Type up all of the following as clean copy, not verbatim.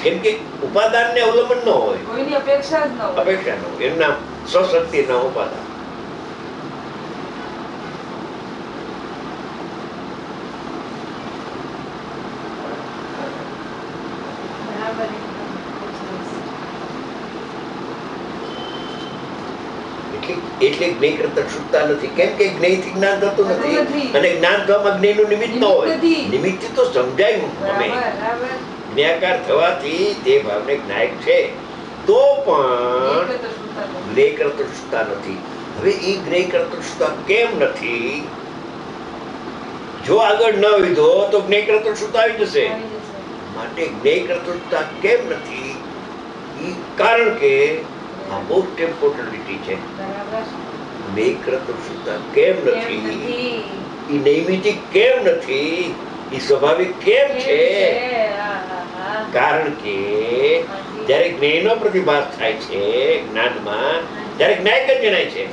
કેમ કે ઉપાદાન ને અવલંબન ન હોય, કોઈની અપેક્ષા જ ન હોય. અપેક્ષા ન હોય, એનું નામ સ્વશક્તિ ના ઉપાદાન. એટલે જ્ઞેય કરતા છૂટતા નથી. કેમ કે જ્ઞેયથી જ્ઞાન થતું નથી અને જ્ઞાન થવામાં જ્ઞેયનું નિમિત્ત ન હોય. નિમિત્તથી તો સમજાયું અમે. જ્ઞાકાર થવાથી તે ભાવને જ્ઞાયક છે તો પણ જ્ઞેય કરતા છૂટતા નથી. હવે એ જ્ઞેય કરતા છૂટતા કેમ નથી? જો આગળ ન વિધો તો જ્ઞેય કરતા છૂટતા આવી જશે. માટે જ્ઞેય કરતા છૂટતા કેમ નથી? કારણ કે આ મોસ્ટ ઇમ્પોર્ટન્ટિટી છે. જ્ઞેય કરતા છૂટતા કેમ નથી? એ નૈમિતિક કેમ નથી? એ સ્વાભાવિક કેમ છે? કારણ કે જ્યારે જ્ઞેયનો પ્રતિભાસ થાય છે જ્ઞાનમાં, ત્યારે જ્ઞાયક જ જણાય છે.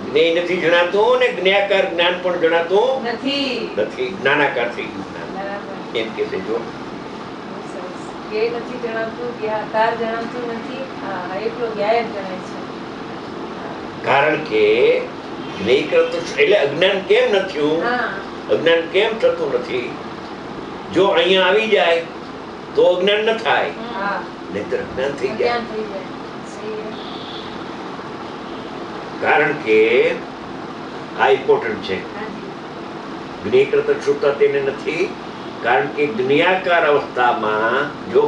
જ્ઞેય નથી જણાતું ને જ્ઞાકાર જ્ઞાન પણ જણાતું નથી. જ્ઞાનાકાર થઈ ગયું જ્ઞાન. એમ કે છે જો નથી જણાતું, જ્ઞાકાર જણાતું નથી, એટલો જ્ઞાયક જણાય છે. કારણ કે જ્ઞેય કરતો એટલે અજ્ઞાન કેમ નથી? અજ્ઞાન કેમ થતું નથી? જો અહીંયા આવી જાય તો અજ્ઞાન ન થાય, નહીતર અજ્ઞાન થઈ જાય. કારણ કે આ ઇમ્પોર્ટન્ટ છે. જ્ઞેય કરતા છૂટતા તેને નથી. કારણ કે જ્ઞાકાર અવસ્થામાં જો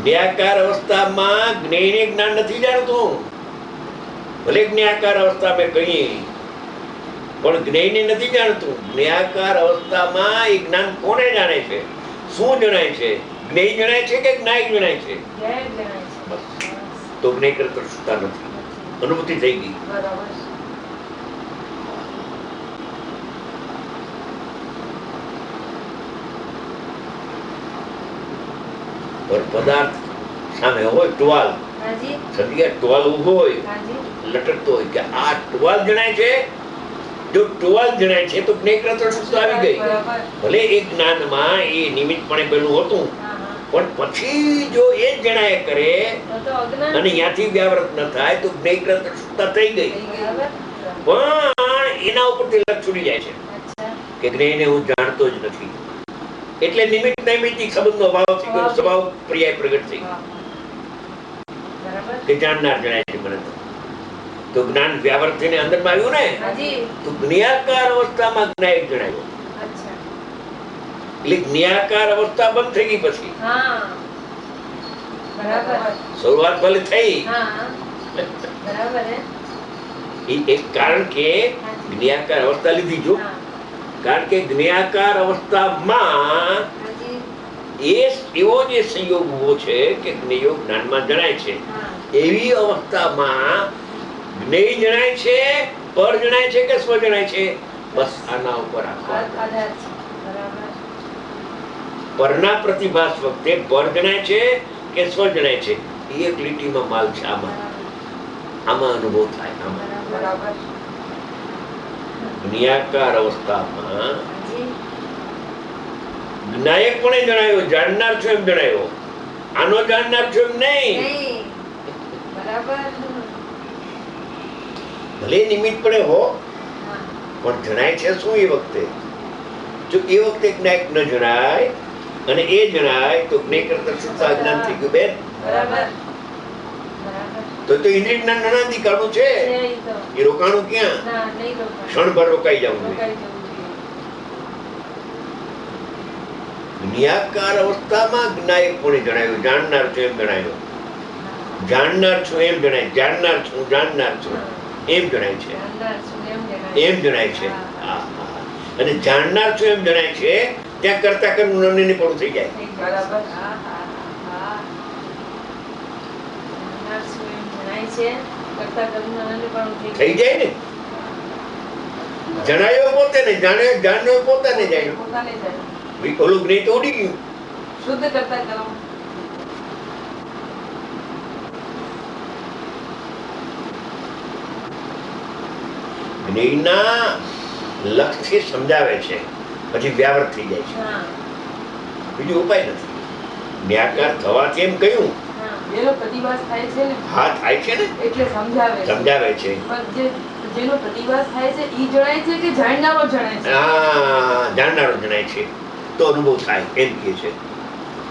જ્ઞાકાર અવસ્થામાં જ્ઞેયને જ્ઞાન નથી જાણતું. ભલે જ્ઞાકાર અવસ્થા મેં કહીએ પણ જ્ઞેયને નથી જાણતું. જ્ઞાકાર અવસ્થામાં એ જ્ઞાન કોને જાણે છે? શું જણાય છે? જ્ઞેય જણાય છે કે જ્ઞાયક જણાય છે? તો જ્ઞેય કરતા છૂટતા નથી. અનુભૂતિ થઈ ગઈ. પદાર્થ સામે હોય ટુવાલ, ટુવાલ ઉભો હોય, લટકતો હોય કે આ ટુવાલ જણાય છે. જો ટુવાલ જણાય છે તો જ્ઞેય કરતા છૂટતા આવી ગઈ. ભલે એ જ્ઞાનમાં એ નિમિત્તપણે પેલું હતું પણ પછી જો એ જ જણાય કરે અને ત્યાંથી વ્યાવૃત ન થાય તો જ્ઞેય કરતા છૂટતા થઈ ગઈ. પણ એના ઉપરથી લક્ષ છૂટી જાય છે કે જ્ઞેયને હું જાણતો જ નથી. એટલે નિમિત્ત નૈમિત્તિક સંબંધનો અભાવ થઈ ગયો, સ્વભાવ પર્યાય પ્રગટ થઈ ગયો કે જાણનાર જણાય છે મને. તો જ્ઞાન વ્યાવૃત થઈને અંદરમાં આવ્યું ને તો જ્ઞાકાર અવસ્થામાં જ્ઞાયક જણાયો. એટલે જ્ઞાકાર અવસ્થા બંધ થઈ ગઈ. પછી શરૂઆત ભલે થઈ એક કારણ કે જ્ઞાકાર અવસ્થા લીધી. જો કારણ કે જ્ઞાકાર અવસ્થામાં એવો જે સંયોગ ઉભો છે કે જ્ઞેયો જ્ઞાનમાં જણાય છે. એવી અવસ્થામાં જ્ઞેય જણાય છે, પર જણાય છે કે સ્વ જણાય છે? બસ આના ઉપર પરના પ્રતિભાસ વખતે પર જણાય છે કે સ્વ જણાય છે? એક લીટીમાં માલ છે. આમાં અનુભવ થાય. જ્ઞાકાર અવસ્થામાં જ્ઞાયક પણ જણાયો, જાણનાર છો એમ જણાયો. આનો જાણનાર છો એમ નહીં. ભલે નિમિત્ત પડે હો પણ જણાય છે શું એ વખતે? જો એ વખતે જ્ઞાયક ન જણાય અને એ જણાય તો જ્ઞેય કરતા છૂટતા અજ્ઞાન થઈ ગયું બેન. તો ઇન્દ્રિય જ્ઞાન નણાધિકારનું છે. એ રોકાણું ક્યાં? ક્ષણભર રોકાઈ જવું. જ્ઞાકાર અવસ્થામાં જ્ઞાયક કોને જણાયું? જાણનાર છો એમ જણાયો. જાણનાર છું એમ જણાય. જાણનાર છું, જાણનાર છું એમ જણાય છે. એમ જણાય છે. અને જાણનાર છું એમ જણાય છે ત્યાં કરતા કરવું નમને પણ થઈ જાય. થઈ જાય ને. જણાયો પોતે ને જાણ્યો પોતાને જાય. ઓલું જ્ઞેય તો ઉડી ગયું. શુદ્ધ કરતા કર્મ. જ્ઞેયના લક્ષથી સમજાવે છે પછી વ્યાવૃત થઈ જાય છે. બીજો ઉપાય નથી. જ્ઞાકાર થવાથી એમ કહ્યું, જેનો પ્રતિવાસ થાય છે ને, હા થાય છે ને, એટલે સમજાવે છે. પણ જેનો પ્રતિવાસ થાય છે ઈ જણાય છે કે જાણનારો જણાય છે? હા, જાણનારો જણાય છે તો અનુભવ થાય એમ કહે છે.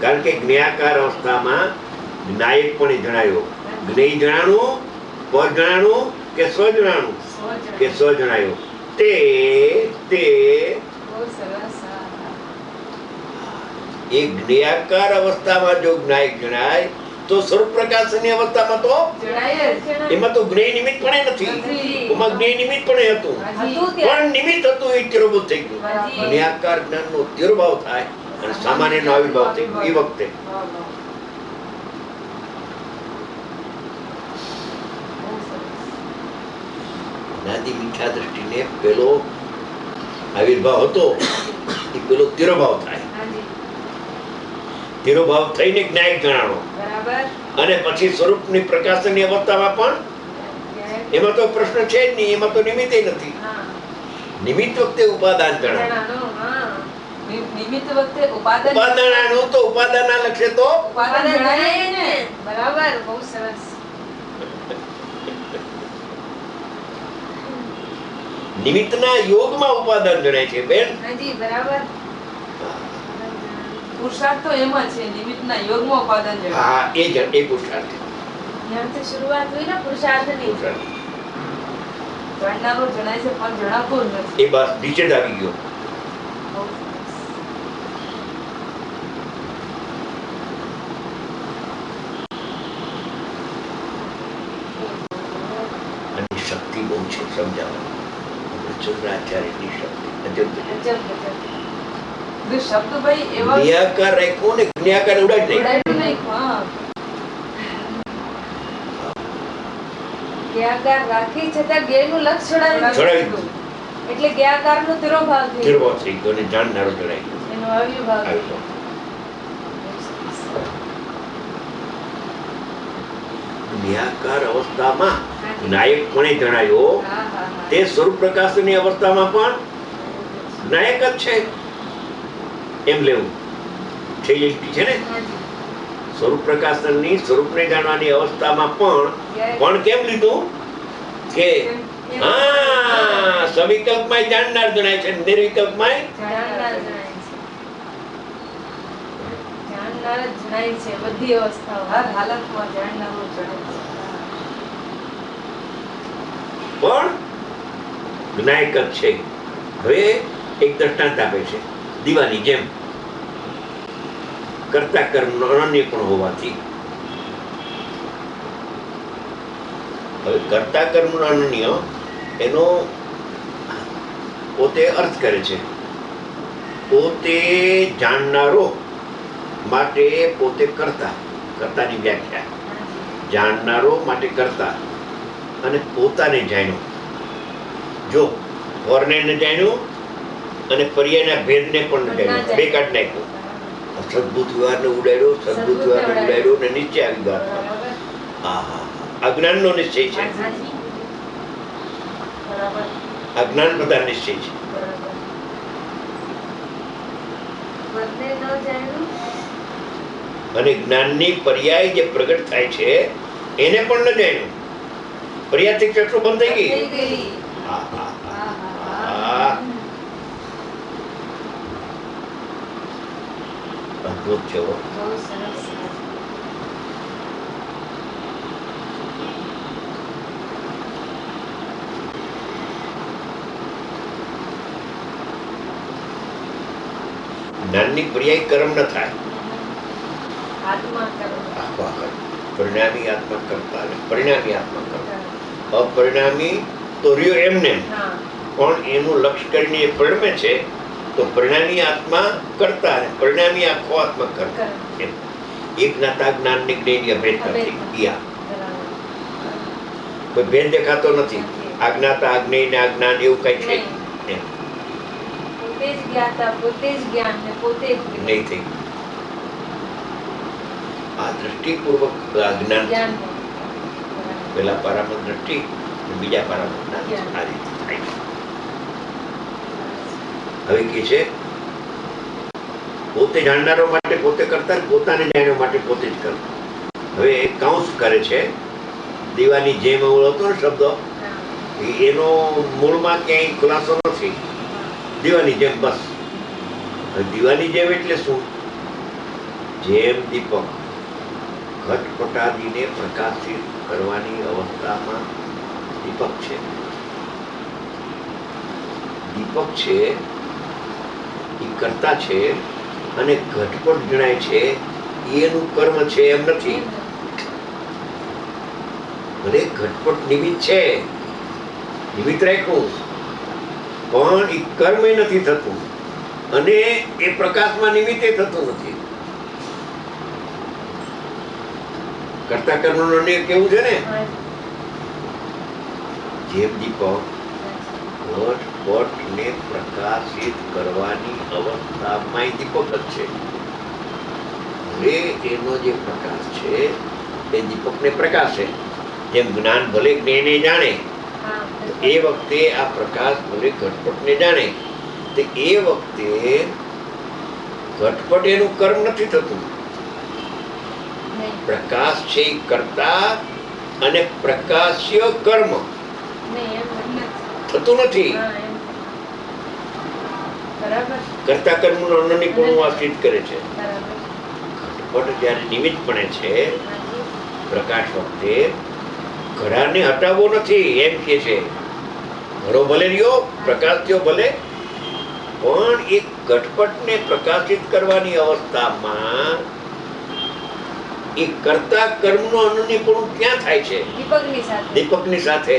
કારણ કે જ્ઞાકાર અવસ્થામાં જ્ઞાયક પણ જણાયો, જ્ઞેય જણાણું, પર જણાણું કે સ્વ જણાણું કે સ્વ જણાયો તે બહુ સરસ. એ જ્ઞાકાર અવસ્થામાં જો જ્ઞાયક જણાય તો સ્વરૂપ પ્રકાશની અવસ્થામાં તો જણાય જ. એમાં તો જ્ઞેય નિમિત્ત પણ નથી. એમાં જ્ઞેય નિમિત્ત પણ હતું, પણ નિમિત્ત હતું એ તિરોભાવ થઈ ગયું. જ્ઞાકાર જ્ઞાનનો તિરોભાવ થાય અને સામાન્યનો આવિર્ભાવ થઈ ગયો. એ વખતે નાદી મીઠા દ્રષ્ટિને પેલો આવિર્ભાવ હતો એ પેલો તિરોભાવ થાય. તિરોભાવ થઈને જ્ઞાયક ગણાણો અને પછી સ્વરૂપની પ્રકાશનની અવસ્થામાં પણ એમાં તો પ્રશ્ન છે જ નહીં, એમાં તો નિમિત્તે નથી. નિમિત્ત વખતે ઉપાદાન જણાવો. નિમિત્ત વખતે ઉપાદાન ઉપાદાન તો ઉપાદાનના લક્ષ્ય તો ઉપાદાન જણાય ને. બરાબર, બહુ સરસ. નિમિત્તના યોગમાં ઉપાદાન જણાય છે બેન. હાજી, બરાબર. પુરુષાર્થ તો એમાં છે, નિમિત્તના યોગમાં ઉપાદાન જણાય. હા, એ પુરુષાર્થ. ત્યાંથી શરૂઆત હોય ને પુરુષાર્થની. જાણનારો જણાય છે પણ જણાતો જ નથી. એ બસ નીચે જ આવી ગયો. બહુ સરસ. અને શક્તિ બહુ છે સમજાવવાની. શુક્રાચાર્યની શક્તિ અજબ શબ્દ ભાઈ એવા જ્ઞાકાર રાખ્યો ને જ્ઞાકાર ઉડાડી નાખ્યો. જ્ઞાકાર રાખી છતાં જ્ઞેયનું લક્ષ છોડાવી દીધું. એટલે જ્ઞાકારનો તિરોભાવ થઈ ગયો અને જાણનારો જણાય ગયો. એનો આવિર્ભાવ થઈ ગયો. જ્ઞાકાર અવસ્થામાં નાયક કોણે જણાયો તે સ્વરૂપ પ્રકાશની અવસ્થામાં પણ નાયક જ છે એમ લેવું છે. છે ને સ્વરૂપ પ્રકાશનની સ્વરૂપને જાણવાની અવસ્થામાં પણ કેમ લીધું કે હા સવિકલ્પમાં જાણનાર જણાય છે, નિર્વિકલ્પમાં જાણનાર જણાય છે. બધી અવસ્થાઓ હર હાલતમાં જાણનારો જણાય છે. પણ જ્ઞાયક જ છે. હવે એક દ્રષ્ટાંત આપે છે દીવાની જેમ. કર્તા કર્મનો અનન્ય પણ હોવાથી હવે કર્તા કર્મનો અનન્ય એનો પોતે અર્થ કરે છે. પોતે જાણનારો માટે પોતે કર્તાની વ્યાખ્યા. જાણનારો માટે કર્તા અને પોતાને જાણ્યો. જો ઓરને જાણ્યું અને પર્યાયના ભેદને પણ જાણ્યો. બે કાઢ નાખ્યો. સદભૂત વ્યવહારને ઉડાડ્યો ને નીચે આવી ગયો. અજ્ઞાનનો નિશ્ચય છે. અજ્ઞાન પ્રધાન નિશ્ચય છે. અને જ્ઞાનની પર્યાય જે પ્રગટ થાય છે એને પણ ન જાણ્યું. પર્યાયથી ચક્ષુ બંધ થઈ ગઈ. અદભુત છે. જ્ઞાનની પર્યાય કર્મ ન થાય. પરિણામી આત્મા કરતા પરિણામી આત્મા કરતા. અપરિણામી તો રહ્યો એમને પણ એનું લક્ષ્ય કરીને એ પરિણમે છે તો પરિણામી આત્મા કરતા અને પરિણામી આખો આત્મા કરતા. એક જ્ઞાતા જ્ઞાન ની જ્ઞેય ભેદ નથી. કોઈ ભેદ દેખાતો નથી. અજ્ઞાતા અજ્ઞેય ને અજ્ઞાન એવું કઈ છે પોતે જ જ્ઞાતા, પોતે જ જ્ઞાન ને પોતે જ નહીં થઈ. આ દ્રષ્ટિપૂર્વક જ્ઞાન પેલા પારામાં દ્રષ્ટિ બીજા પારામાં જ્ઞાન. આ રીતે થાય છે. હવે કે છે પોતે જાણનારો માટે પોતે કરતા, પોતાને જાણ્યા માટે પોતે જ કરતા. હવે કૌંસ કરે છે, દીવાની જેમ એવો હતો ને શબ્દ, એનો મૂળમાં ક્યાંય ખુલાસો નથી. દીવાની જેમ, બસ. દીવાની જેમ એટલે શું? જેમ દીપક ઘટપટાદીને પ્રકાશિત કરવાની અવસ્થામાં દીપક છે. દીપક છે એ કરતા છે, અને ઘટપટ જણાય છે એનું કર્મ છે એમ નથી. ભલે ઘટપટ નિમિત્ત છે, નિમિત્ત રાખ્યું, પણ એ કર્મ નથી થતું, અને એ પ્રકાશમાં નિમિત્તે થતું નથી. કરતા કર્મનો નિયમ કેવું છે ને, જેમ દીપક ઘટપટને પ્રકાશિત કરવાની અવસ્થામાં દીપક જ છે. હવે એનો જે પ્રકાશ છે એ દીપકને પ્રકાશે. જેમ જ્ઞાન ભલે જ્ઞાને જાણે, એ વખતે આ પ્રકાશ ભલે ઘટપટને જાણે, તો એ વખતે ઘટપટ એનું કર્મ નથી થતું. પ્રકાશ છે કરતા, અને પ્રકાશ્ય કર્મ થતું નથી. કરતા કર્મનો અનનિપુણ સિદ્ધ કરે છે. ઘટપટ જ્યારે નિમિત્તપણે છે પ્રકાશ વખતે, ઘડાને હટાવવો નથી એમ કે છે. ઘડો ભલે રહ્યો, પ્રકાશ થયો ભલે, પણ એ ઘટપટને પ્રકાશિત કરવાની અવસ્થામાં એ કરતા કર્મનો અનન્યપણું ક્યાં થાય છે? દીપકની સાથે.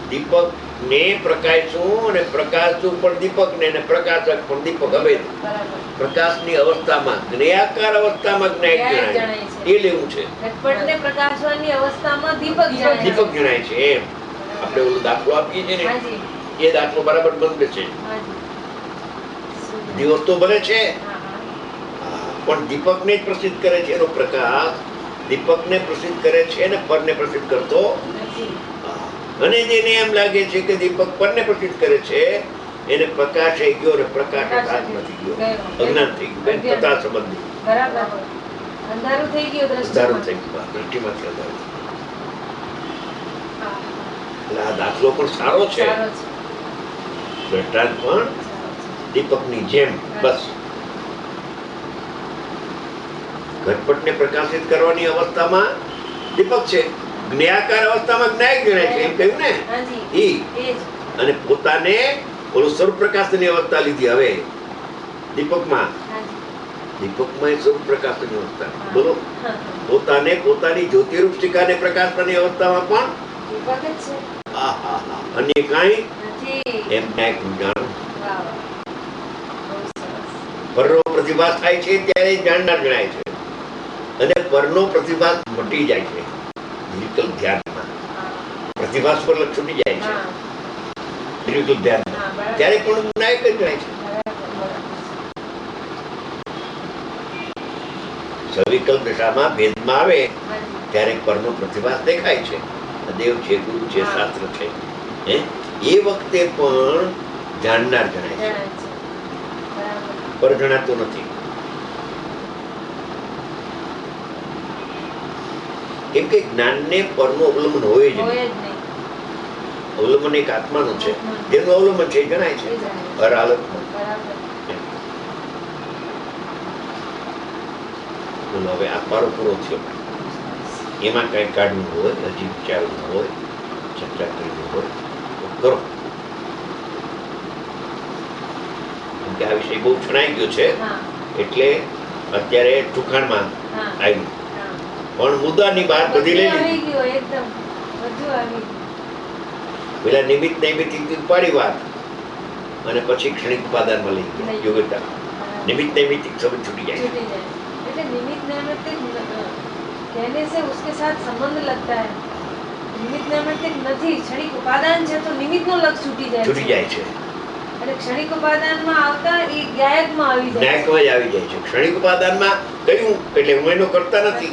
દીપકને પ્રકાશવું, અને પ્રકાશવું પણ દીપકને, અને પ્રકાશક પણ દીપક. હવે પ્રકાશની અવસ્થામાં, જ્ઞેયાકાર અવસ્થામાં જ્ઞાયક જણાય, એ લેવું છે. ઘટપટને પ્રકાશવાની અવસ્થામાં દીપક જણાય છે. એમ આપણે ઓલો દાખલો આપીએ છીએ ને, એ દાખલો બરાબર બંધ છે. દિવસ તો ભલે છે, પણ દીપકને જ પ્રસિદ્ધ કરે છે. એનો પ્રકાશ દીપકને પ્રસિદ્ધ કરે છે, અને પરને પ્રસિદ્ધ કરતો. અને જેને એમ લાગે છે કે દીપક પરને પ્રસિદ્ધ કરે છે, એને પ્રકાશ થઈ ગયો, અને પ્રકાશ હાથ નથી ગયો, અજ્ઞાન થઈ ગયું. કથા સંબંધી અંધારું થઈ ગયું, દ્રષ્ટિમાંથી અંધારું. એટલે આ દાખલો પણ સારો છે, દ્રષ્ટાંત પણ દીપકની જેમ. બસ ઘટપટને પ્રકાશિત કરવાની અવસ્થામાં દીપક છે, જ્ઞેયાકાર અવસ્થામાં જ્ઞાયક જણાય છે, એમ કહ્યું ને. અને પોતાને ઓલું સ્વરૂપ પ્રકાશની અવસ્થા લીધી. હવે દીપકમાં એ સ્વરૂપ પ્રકાશની અવસ્થા, બોલો. પોતાને પોતાની જ્યોતિરૂપ શિખાને પ્રકાશવાની અવસ્થામાં પણ દીપક જ છે. અન્ય કાંઈ એમ જ્ઞાયક જાણ. પરનો પ્રતિભાસ થાય છે ત્યારે જાણનાર જણાય છે, અને પરનો પ્રતિભાસ મટી જાય છે નિર્વિકલ્પ ધ્યાનમાં. પ્રતિભાસ પર છૂટી જાય છે નિર્વિકલ્પ ધ્યાનમાં, ત્યારે પણ નાયક જ જણાય છે. સવિકલ્પ દશામાં ભેદમાં આવે ત્યારે પરનો પ્રતિભાસ દેખાય છે. દેવ છે, ગુરુ છે, શાસ્ત્ર છે, એ વખતે પણ જાણનાર જણાય છે, પર જણાતું નથી. કેમ કે જ્ઞાનને પરનું અવલંબન હોય જ નહીં. અવલંબન એક આત્માનું છે, જેનું અવલંબન છે જણાય છે હર હાલતમાં. હવે આ પારો પૂરો થયો, એમાં કઈ કાઢવું હોય, હજી વિચારવું હોય, ચર્ચા કરવી હોય તો કરો. કેમ કે આ વિષય બહુ જણાઈ ગયો છે, એટલે અત્યારે ટૂંકાણમાં આવ્યું, પણ મુદ્દાની બહાર બધી લઈ લીધી. પેલા નિમિત્ત નૈમિત્તિક પાડી વાત, અને પછી ક્ષણિક ઉપાદાનમાં લઈ ગયા યોગ્યતા. નિમિત્ત નૈમિત્તિક સમજ છૂટી જાય. निमित्त नैमित्तिक कहने से उसके साथ संबंध लगता है. निमित्त नैमित्तिक નથી, ક્ષણિક ઉપાદાન છે તો નિમિત્તનો લક્ષ છૂટી જાય છે. અને ક્ષણિક ઉપાદાનમાં આવતા એ જ્ઞાયકમાં આવી જાય છે. જ્ઞાયકમાં જ આવી જાય છે. ક્ષણિક ઉપાદાનમાં કયું એટલે હું એનો કરતા નથી,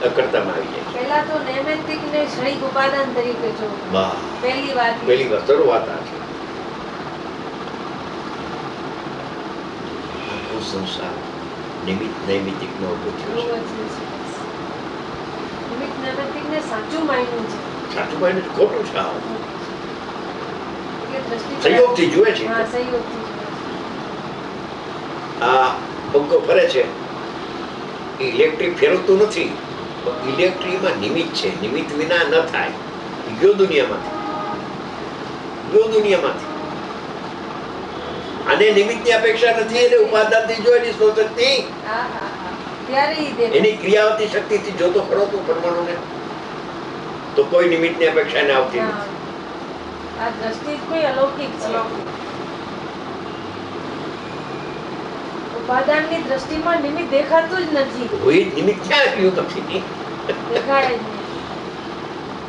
અકર્તામાં આવી જાય છે. પહેલા તો નૈમિત્તિક ને ક્ષણિક ઉપાદાન તરીકે જો પહેલી વાત શરૂઆત આ છે. સંસાર નિમિત્ત નૈમિતિકનો ઉભો થયો છે. નિમિત્ત નૈમિતિકને સાચું માન્યું છે. સાચું ભાઈને ખોટું છે. આવું એટલે દ્રષ્ટિ સંયોગથી જુએ છે. હા, સંયોગથી જુએ આ પંખો ફરે છે, ઇલેક્ટ્રિક ફેરવતું નથી. ઇલેક્ટ્રિકમાં નિમિત્ત છે, નિમિત્ત વિના ન થાય. ગયો દુનિયામાંથી. આને નિમિત્તની અપેક્ષા નથી, એટલે ઉપાદાનથી જો એની સ્વશક્તિ છે. હા, હા, હા. ત્યારે ઈ દેખાય. એની ક્રિયાવતી શક્તિથી જોતો ખરો તું પરમાણુને, તો કોઈ નિમિત્તની અપેક્ષા એને આવતી હા. નથી. આ દ્રષ્ટિ કોઈ અલૌકિક છે. ઉપાદાનની દ્રષ્ટિમાં નિમિત્ત દેખાતું જ નથી. કોઈ નિમિત્ત ક્યાં રહ્યું નથી? દેખાય જ નહીં.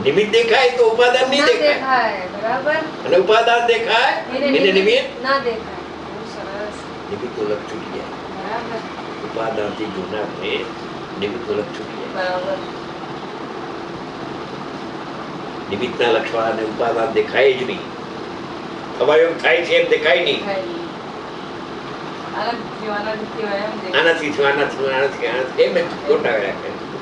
નિમિત્ત દેખાય તો ઉપાદાન નહીં ના દેખાય, દેખાય. બરાબર. અને ઉપાદાન દેખાય એને નિમિત્ત ના દેખાય. બહુ સરસ. નિમિત્તનો લક્ષ છૂટી જાય. બરાબર. ઉપાદાનથી જોનારને નિમિત્તનો લક્ષ છૂટી જાય. બરાબર. નિમિત્તના લક્ષવાળાને ઉપાદાન દેખાય જ નહીં. હવે એમ થાય છે એમ દેખાય નહીં. આનાથી થયું, આનાથી થયું એમ દેખાય. આનાથી થયું, આનાથી થયું, આનાથી એમ જ ગોટાવ્યા કરે.